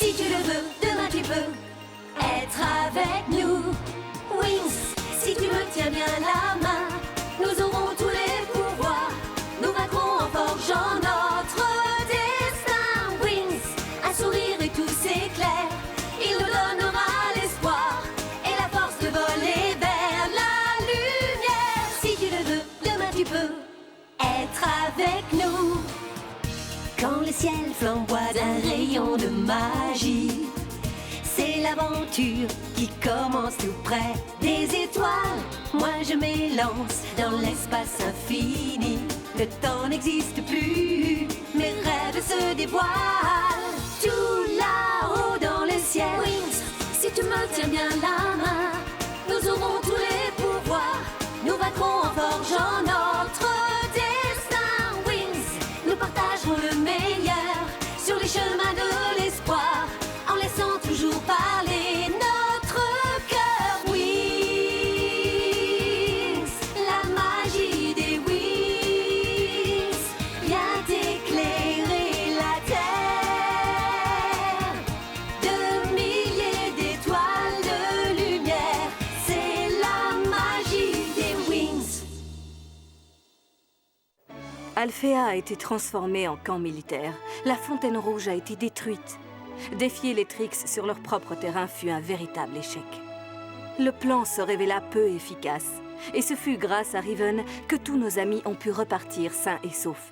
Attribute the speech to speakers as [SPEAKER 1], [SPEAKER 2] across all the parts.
[SPEAKER 1] Si tu le veux, demain tu peux être avec nous. Wings, si tu me tiens bien la main, nous aurons tous les pouvoirs. Nous vaincrons en forgeant notre destin. Wings, un sourire et tout s'éclaire. Il nous donnera l'espoir et la force de voler vers la lumière. Si tu le veux, demain tu peux être avec nous. Quand le ciel flamboie d'un rayon de magie, c'est l'aventure qui commence tout près des étoiles. Moi je m'élance dans l'espace infini. Le temps n'existe plus, mes rêves se dévoilent. Tout là-haut dans le ciel. Wings, si tu me tiens bien la main, nous aurons tous les pouvoirs. Nous vaincrons en forgeant notre destin. Wings, nous partagerons le meilleur sur les chemins de l'espoir, en laissant toujours parler notre cœur. Wings, la magie des wings vient éclairer la terre. De milliers d'étoiles de lumière, c'est la magie des wings.
[SPEAKER 2] Alphea a été transformée en camp militaire. La Fontaine Rouge a été détruite. Défier les Trix sur leur propre terrain fut un véritable échec. Le plan se révéla peu efficace, et ce fut grâce à Riven que tous nos amis ont pu repartir sains et saufs.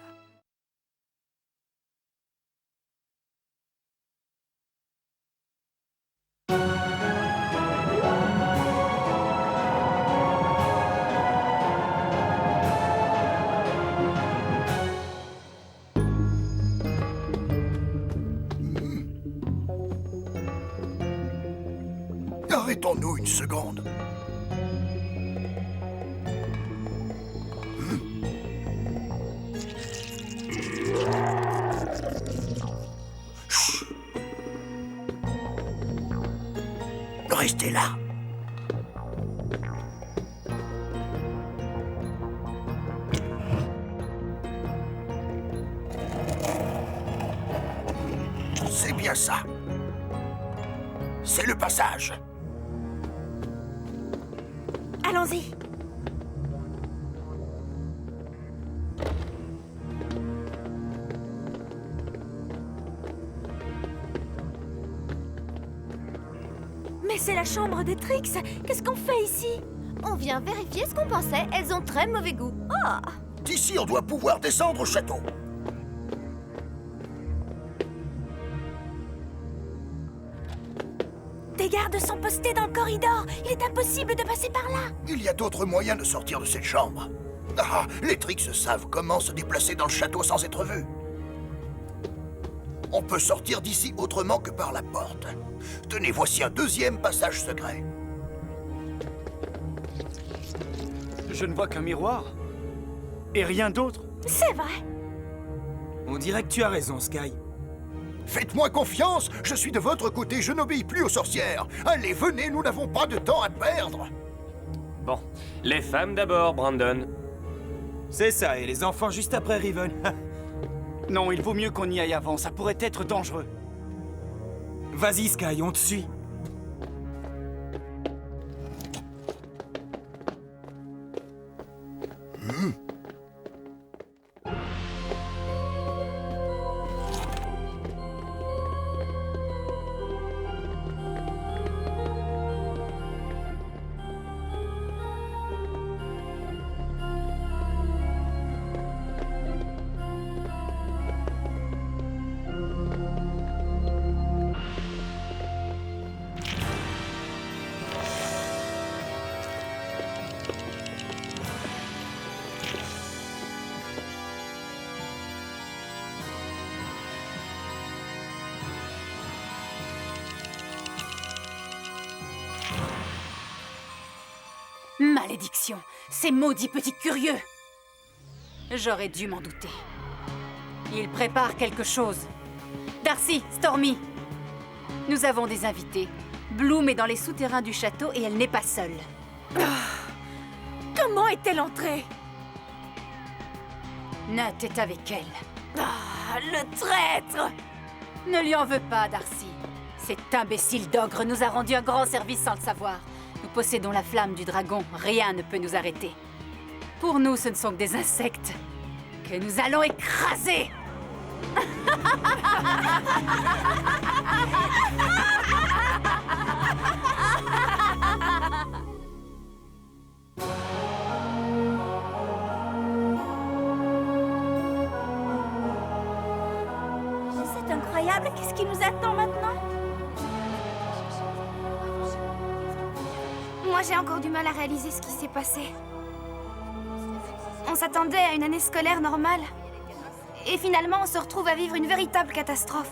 [SPEAKER 3] Arrêtons-nous une seconde. Chut. Restez là. C'est bien ça. C'est le passage.
[SPEAKER 4] Allons-y. Mais c'est la chambre des Trix. Qu'est-ce qu'on fait ici?
[SPEAKER 5] On vient vérifier ce qu'on pensait. Elles ont très mauvais goût.
[SPEAKER 4] Oh!
[SPEAKER 3] D'ici, on doit pouvoir descendre au château.
[SPEAKER 4] Des gardes sont postés dans le corridor. Il est impossible de passer par là.
[SPEAKER 3] Il y a d'autres moyens de sortir de cette chambre. Ah, les Trix savent comment se déplacer dans le château sans être vus. On peut sortir d'ici autrement que par la porte. Tenez, voici un deuxième passage secret.
[SPEAKER 6] Je ne vois qu'un miroir. Et rien d'autre.
[SPEAKER 4] C'est vrai.
[SPEAKER 7] On dirait que tu as raison, Sky.
[SPEAKER 3] Faites-moi confiance, je suis de votre côté, je n'obéis plus aux sorcières. Allez, venez, nous n'avons pas de temps à perdre.
[SPEAKER 8] Bon, les femmes d'abord, Brandon.
[SPEAKER 7] C'est ça, et les enfants juste après Riven.
[SPEAKER 6] Non, il vaut mieux qu'on y aille avant, ça pourrait être dangereux.
[SPEAKER 7] Vas-y, Sky, on te suit.
[SPEAKER 4] Malédiction! Ces maudits petits curieux! J'aurais dû m'en douter. Ils préparent quelque chose. Darcy, Stormy, nous avons des invités. Bloom est dans les souterrains du château et elle n'est pas seule. Comment est-elle entrée? Nat est avec elle. Ah, le traître! Ne lui en veux pas, Darcy. Cet imbécile d'ogre nous a rendu un grand service sans le savoir. Nous possédons la flamme du dragon, rien ne peut nous arrêter. Pour nous, ce ne sont que des insectes que nous allons écraser.
[SPEAKER 5] C'est incroyable, qu'est-ce qui nous attend maintenant? Moi, j'ai encore du mal à réaliser ce qui s'est passé. On s'attendait à une année scolaire normale. Et finalement, on se retrouve à vivre une véritable catastrophe.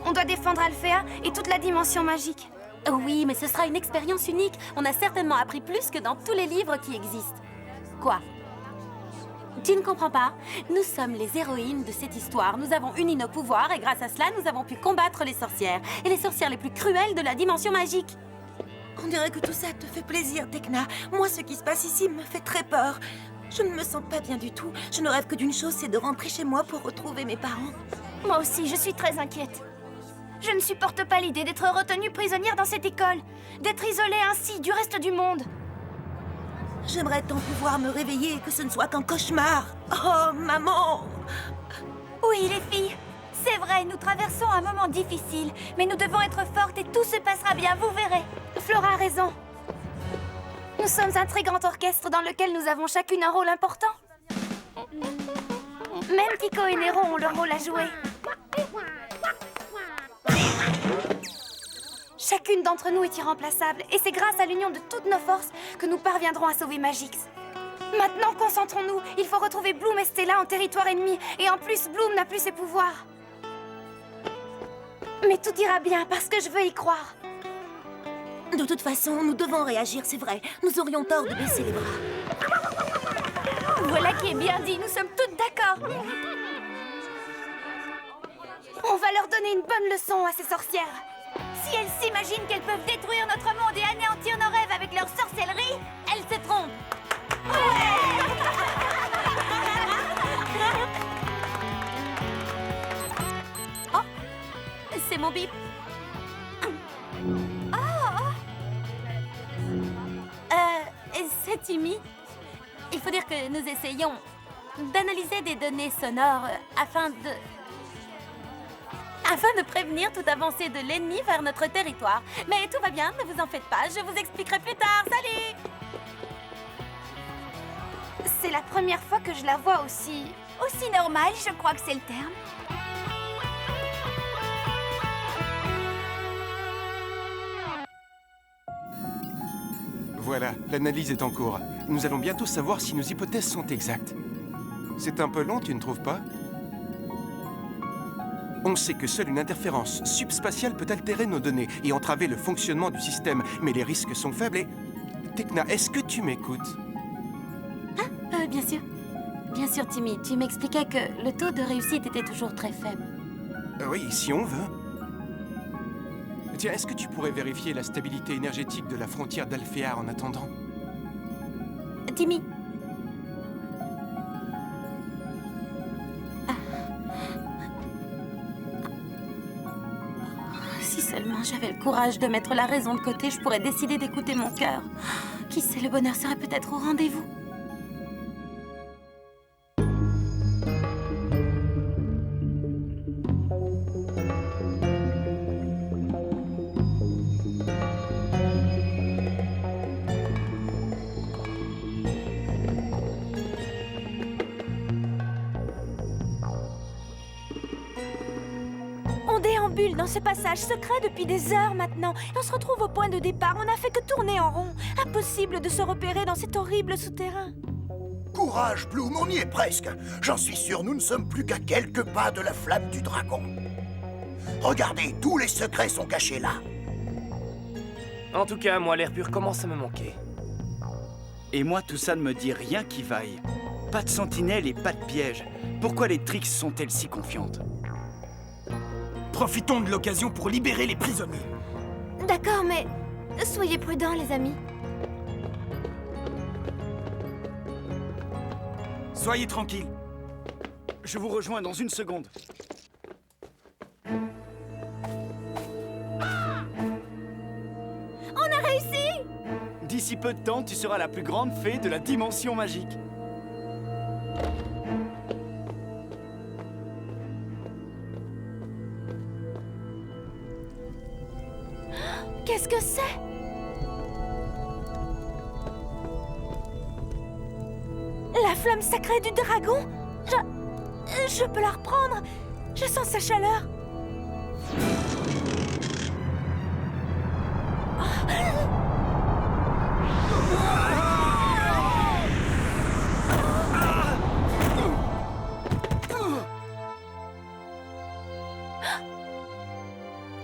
[SPEAKER 5] On doit défendre Alphéa et toute la dimension magique.
[SPEAKER 1] Oui, mais ce sera une expérience unique. On a certainement appris plus que dans tous les livres qui existent. Quoi? Tu ne comprends pas? Nous sommes les héroïnes de cette histoire. Nous avons uni nos pouvoirs et grâce à cela, nous avons pu combattre les sorcières. Et les sorcières les plus cruelles de la dimension magique.
[SPEAKER 9] On dirait que tout ça te fait plaisir, Tekna. Moi, ce qui se passe ici me fait très peur. Je ne me sens pas bien du tout. Je ne rêve que d'une chose, c'est de rentrer chez moi pour retrouver mes parents.
[SPEAKER 5] Moi aussi, je suis très inquiète. Je ne supporte pas l'idée d'être retenue prisonnière dans cette école, d'être isolée ainsi du reste du monde.
[SPEAKER 9] J'aimerais tant pouvoir me réveiller et que ce ne soit qu'un cauchemar. Oh, maman!
[SPEAKER 5] Oui, les filles, c'est vrai, nous traversons un moment difficile, mais nous devons être fortes et tout se passera bien, vous verrez. Flora a raison. Nous sommes un très grand orchestre dans lequel nous avons chacune un rôle important. Même Tico et Nero ont leur rôle à jouer. Chacune d'entre nous est irremplaçable, et c'est grâce à l'union de toutes nos forces que nous parviendrons à sauver Magix. Maintenant, concentrons-nous. Il faut retrouver Bloom et Stella en territoire ennemi, et en plus, Bloom n'a plus ses pouvoirs. Mais tout ira bien, parce que je veux y croire.
[SPEAKER 9] De toute façon, nous devons réagir, c'est vrai. Nous aurions tort de baisser les bras.
[SPEAKER 5] Voilà qui est bien dit, nous sommes toutes d'accord. On va leur donner une bonne leçon à ces sorcières. Si elles s'imaginent qu'elles peuvent détruire notre monde et anéantir nos rêves avec leur sorcellerie, elles se trompent.
[SPEAKER 1] Oh, c'est mon bip. C'est Timmy. Il faut dire que nous essayons d'analyser des données sonores afin de prévenir toute avancée de l'ennemi vers notre territoire. Mais tout va bien, ne vous en faites pas, je vous expliquerai plus tard. Salut!
[SPEAKER 5] C'est la première fois que je la vois aussi normale, je crois que c'est le terme.
[SPEAKER 10] Voilà, l'analyse est en cours. Nous allons bientôt savoir si nos hypothèses sont exactes. C'est un peu long, tu ne trouves pas? On sait que seule une interférence subspatiale peut altérer nos données et entraver le fonctionnement du système, mais les risques sont faibles et... Tekna, est-ce que tu m'écoutes?
[SPEAKER 1] Bien sûr. Bien sûr, Timmy, tu m'expliquais que le taux de réussite était toujours très faible.
[SPEAKER 10] Oui, si on veut. Tiens, est-ce que tu pourrais vérifier la stabilité énergétique de la frontière d'Alphéar en attendant?
[SPEAKER 1] Timmy. Si seulement j'avais le courage de mettre la raison de côté, je pourrais décider d'écouter mon cœur. Qui sait, le bonheur serait peut-être au rendez-vous.
[SPEAKER 5] On déambule dans ce passage secret depuis des heures maintenant. Et on se retrouve au point de départ. On n'a fait que tourner en rond. Impossible de se repérer dans cet horrible souterrain.
[SPEAKER 3] Courage, Bloom, on y est presque. J'en suis sûr, nous ne sommes plus qu'à quelques pas de la flamme du dragon. Regardez, tous les secrets sont cachés là.
[SPEAKER 8] En tout cas, moi, l'air pur commence à me manquer.
[SPEAKER 6] Et moi, tout ça ne me dit rien qui vaille. Pas de sentinelle et pas de piège. Pourquoi les Trix sont-elles si confiantes?
[SPEAKER 7] Profitons de l'occasion pour libérer les prisonniers.
[SPEAKER 5] D'accord, mais soyez prudents, les amis.
[SPEAKER 6] Soyez tranquilles. Je vous rejoins dans une seconde. d'ici peu de temps, tu seras la plus grande fée de la dimension magique.
[SPEAKER 5] Qu'est-ce que c'est? La flamme sacrée du dragon? Je peux la reprendre. Je sens sa chaleur.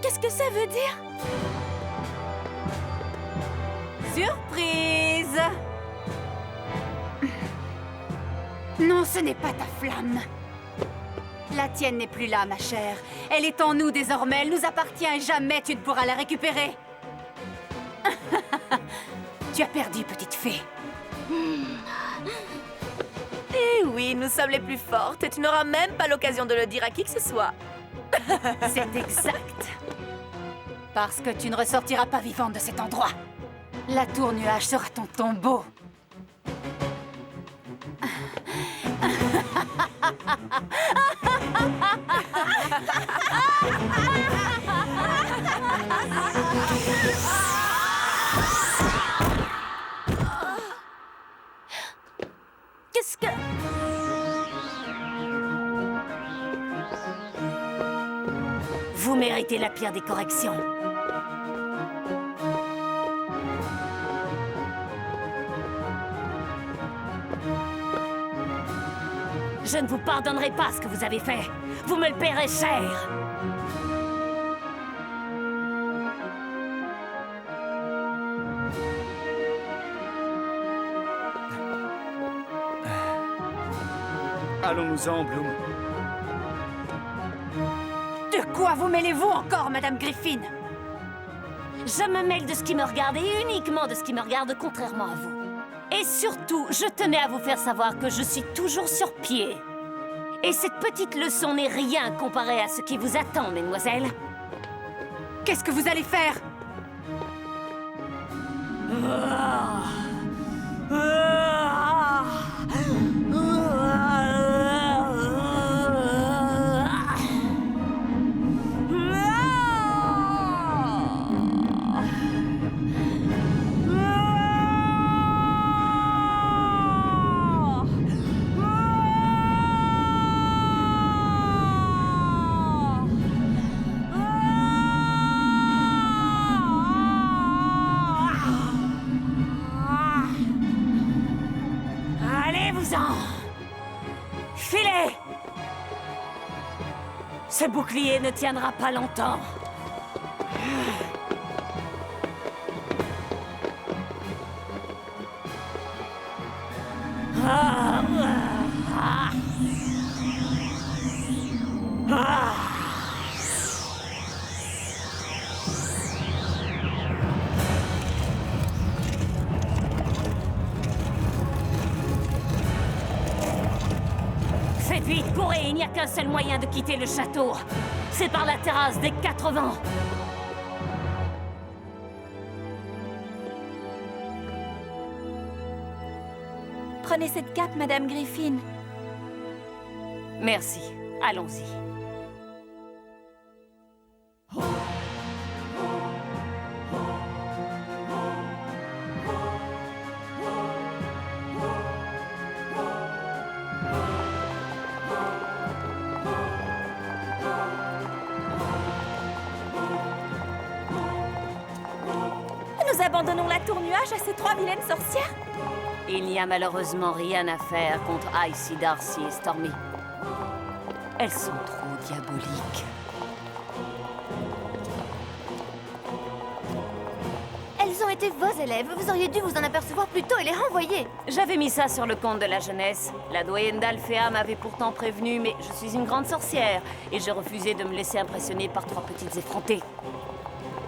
[SPEAKER 5] Qu'est-ce que ça veut dire?
[SPEAKER 4] Surprise! Non, ce n'est pas ta flamme. La tienne n'est plus là, ma chère. Elle est en nous désormais, elle nous appartient et jamais tu ne pourras la récupérer. Tu as perdu, petite fée.
[SPEAKER 9] Eh oui, nous sommes les plus fortes et tu n'auras même pas l'occasion de le dire à qui que ce soit.
[SPEAKER 4] C'est exact. Parce que tu ne ressortiras pas vivante de cet endroit. La tour nuage sera ton tombeau.
[SPEAKER 5] Qu'est-ce que...
[SPEAKER 1] Vous méritez la pire des corrections. Je ne vous pardonnerai pas ce que vous avez fait. Vous me le paierez cher.
[SPEAKER 6] Allons-nous-en, Bloom.
[SPEAKER 4] De quoi vous mêlez-vous encore, Madame Griffin?
[SPEAKER 1] Je me mêle de ce qui me regarde et uniquement de ce qui me regarde, contrairement à vous. Et surtout, je tenais à vous faire savoir que je suis toujours sur pied. Et cette petite leçon n'est rien comparée à ce qui vous attend, mesdemoiselles.
[SPEAKER 4] Qu'est-ce que vous allez faire?
[SPEAKER 1] Allez-vous-en! Filez! Ce bouclier ne tiendra pas longtemps. Faites vite, courez, il n'y a qu'un seul moyen de quitter le château. C'est par la terrasse des 4 vents.
[SPEAKER 5] Prenez cette cape, Madame Griffin.
[SPEAKER 1] Merci, allons-y.
[SPEAKER 5] Nous abandonnons la tour nuage à ces 3 vilaines sorcières?
[SPEAKER 1] Il n'y a malheureusement rien à faire contre Icy, Darcy et Stormy. Elles sont trop diaboliques.
[SPEAKER 5] Elles ont été vos élèves. Vous auriez dû vous en apercevoir plus tôt et les renvoyer.
[SPEAKER 1] J'avais mis ça sur le compte de la jeunesse. La doyenne d'Alphéa m'avait pourtant prévenu, mais je suis une grande sorcière et j'ai refusé de me laisser impressionner par 3 petites effrontées.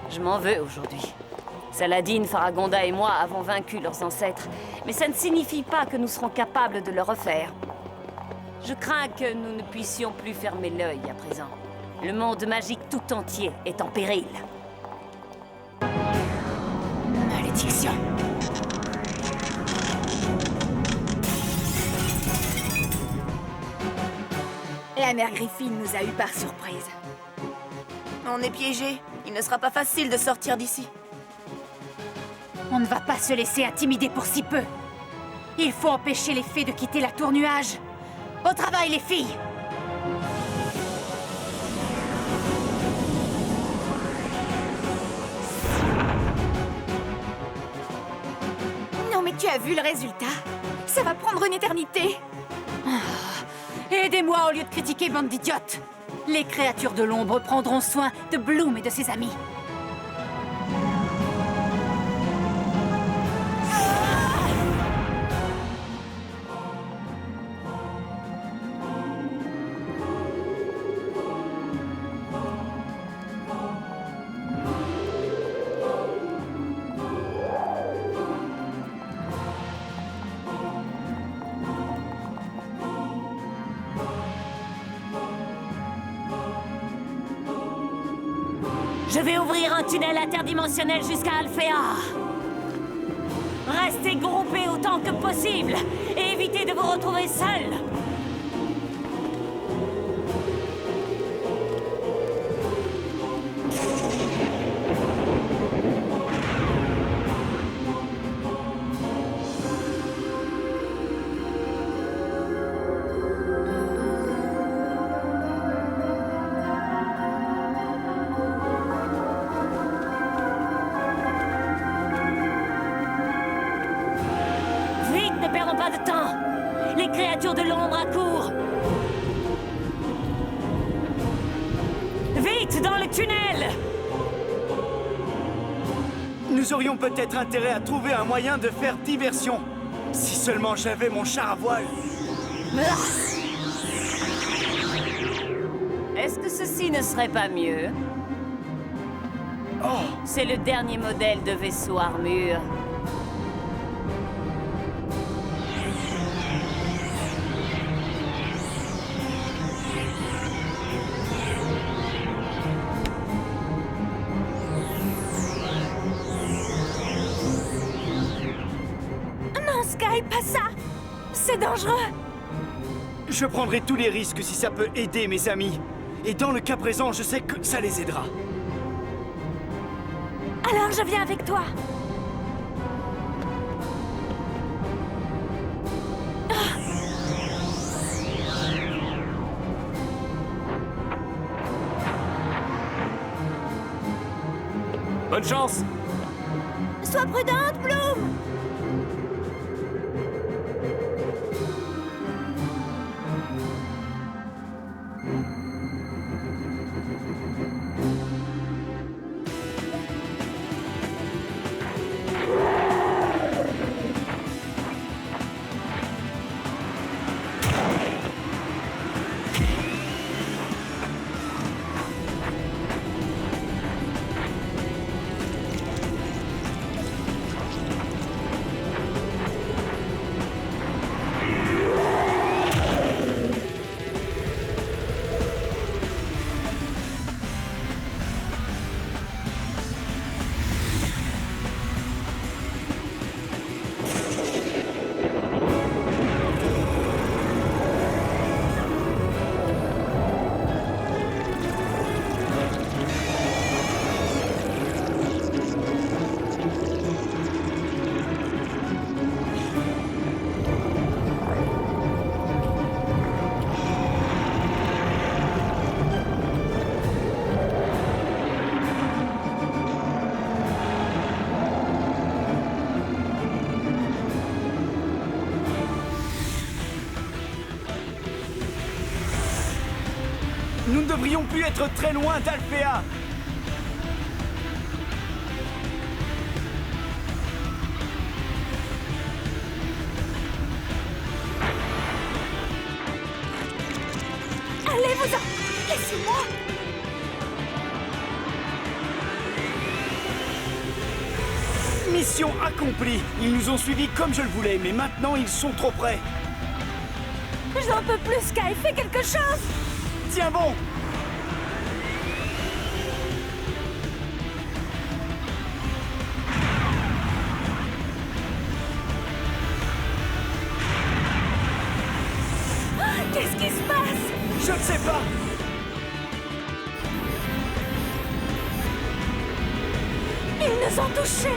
[SPEAKER 1] Je m'en veux aujourd'hui. Saladin, Faragonda et moi avons vaincu leurs ancêtres, mais ça ne signifie pas que nous serons capables de le refaire. Je crains que nous ne puissions plus fermer l'œil à présent. Le monde magique tout entier est en péril.
[SPEAKER 4] Malédiction. malédiction.
[SPEAKER 5] La mère Griffin nous a eu par surprise.
[SPEAKER 9] On est piégés. Il ne sera pas facile de sortir d'ici.
[SPEAKER 4] On ne va pas se laisser intimider pour si peu. Il faut empêcher les fées de quitter la tour nuage. Au travail, les filles!
[SPEAKER 5] Non mais tu as vu le résultat? Ça va prendre une éternité.
[SPEAKER 4] Aidez-moi au lieu de critiquer, bande d'idiotes! Les créatures de l'ombre prendront soin de Bloom et de ses amis.
[SPEAKER 1] Je vais ouvrir un tunnel interdimensionnel jusqu'à Alphéa. Restez groupés autant que possible et évitez de vous retrouver seuls. Ne perdons pas de temps. Les créatures de l'ombre accourent. Vite, dans le tunnel!
[SPEAKER 6] Nous aurions peut-être intérêt à trouver un moyen de faire diversion. Si seulement j'avais mon char à voile.
[SPEAKER 1] Est-ce que ceci ne serait pas mieux?
[SPEAKER 6] Oh,
[SPEAKER 1] C'est le dernier modèle de vaisseau armure.
[SPEAKER 5] Non, Sky, pas ça! C'est dangereux!
[SPEAKER 6] je prendrai tous les risques si ça peut aider mes amis. Et dans le cas présent, je sais que ça les aidera.
[SPEAKER 5] Alors je viens avec toi.
[SPEAKER 8] Bonne chance!
[SPEAKER 5] Sois prudente, Bloom!
[SPEAKER 6] Nous ne devrions plus être très loin d'Alphéa.
[SPEAKER 5] Allez-vous-en! Laissez-moi!
[SPEAKER 6] Mission accomplie. Ils nous ont suivis comme je le voulais, mais maintenant ils sont trop près.
[SPEAKER 5] J'en peux plus, Sky! Fais quelque chose!
[SPEAKER 6] Tiens bon!
[SPEAKER 2] Ils nous ont touchés!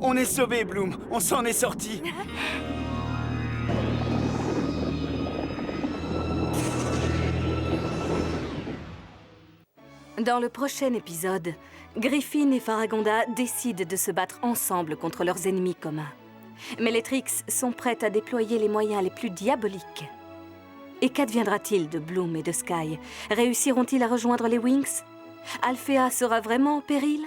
[SPEAKER 6] On est sauvés, Bloom. On s'en est sortis.
[SPEAKER 2] Dans le prochain épisode, Griffin et Faragonda décident de se battre ensemble contre leurs ennemis communs. Mais les Trix sont prêtes à déployer les moyens les plus diaboliques. Et qu'adviendra-t-il de Bloom et de Sky? Réussiront-ils à rejoindre les Wings? Alphea sera vraiment en péril?